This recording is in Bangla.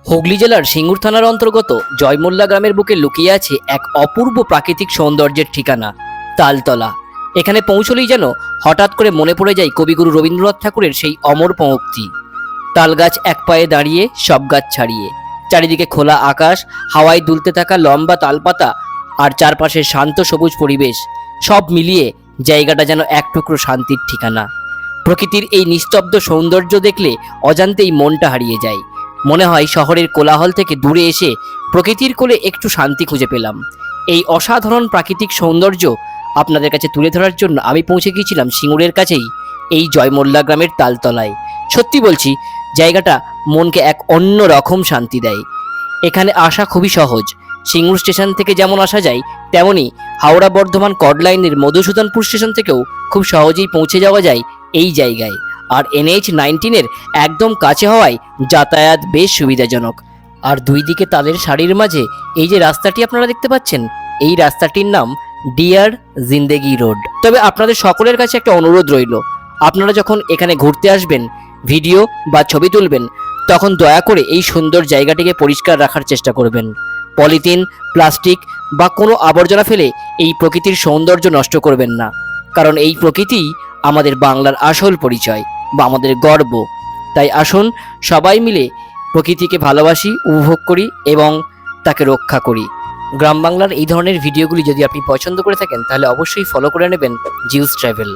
হুগলি জেলার সিঙ্গুর থানার অন্তর্গত জয়মোল্লা গ্রামের বুকে লুকিয়ে আছে এক অপূর্ব প্রাকৃতিক সৌন্দর্যের ঠিকানা তালতলা। এখানে পৌঁছলেই যেন হঠাৎ করে মনে পড়ে যায় কবিগুরু রবীন্দ্রনাথ ঠাকুরের সেই অমর পঙ্ক্তি, তাল গাছ এক পায়ে দাঁড়িয়ে সব গাছ ছাড়িয়ে। চারিদিকে খোলা আকাশ, হাওয়ায় দুলতে থাকা লম্বা তালপাতা আর চারপাশে শান্ত সবুজ পরিবেশ, সব মিলিয়ে জায়গাটা যেন এক টুকরো শান্তির ঠিকানা। প্রকৃতির এই নিস্তব্ধ সৌন্দর্য দেখলে অজান্তেই মনটা হারিয়ে যায়। মনে হয় শহরের কোলাহল থেকে দূরে এসে প্রকৃতির কোলে একটু শান্তি খুঁজে পেলাম। এই অসাধারণ প্রাকৃতিক সৌন্দর্য আপনাদের কাছে তুলে ধরার জন্য আমি পৌঁছে গিয়েছিলাম সিঙ্গুরের কাছেই এই জয়মোল্লা গ্রামের তালতলায়। সত্যি বলছি, জায়গাটা মনকে এক অন্য রকম শান্তি দেয়। এখানে আসা খুবই সহজ। সিঙ্গুর স্টেশন থেকে যেমন আসা যায়, তেমনি হাওড়া বর্ধমান কর্ড লাইনের মধুসূদনপুর স্টেশন থেকেও খুব সহজেই পৌঁছে যাওয়া যায় এই জায়গায়। আর NH-19 একদম কাছে হওয়ায় যাতায়াত বেশ সুবিধাজনক। আর দুই দিকে তালের সারির মাঝে এই যে রাস্তাটি আপনারা দেখতে পাচ্ছেন, এই রাস্তাটির নাম ডিয়ার জিন্দেগি রোড। তবে আপনাদের সকলের কাছে একটা অনুরোধ রইল, আপনারা যখন এখানে ঘুরতে আসবেন, ভিডিও বা ছবি তুলবেন, তখন দয়া করে এই সুন্দর জায়গাটিকে পরিষ্কার রাখার চেষ্টা করবেন। পলিথিন, প্লাস্টিক বা কোনো আবর্জনা ফেলে এই প্রকৃতির সৌন্দর্য নষ্ট করবেন না, কারণ এই প্রকৃতিই আমাদের বাংলার আসল পরিচয় বা আমাদের গর্ব। তাই আসুন সবাই মিলে প্রকৃতিকে ভালোবাসি, উপভোগ করি এবং তাকে রক্ষা করি। গ্রাম বাংলার এই ধরনের ভিডিওগুলি যদি আপনি পছন্দ করে থাকেন, তাহলে অবশ্যই ফলো করে নেবেন জিউস ট্রাভেল।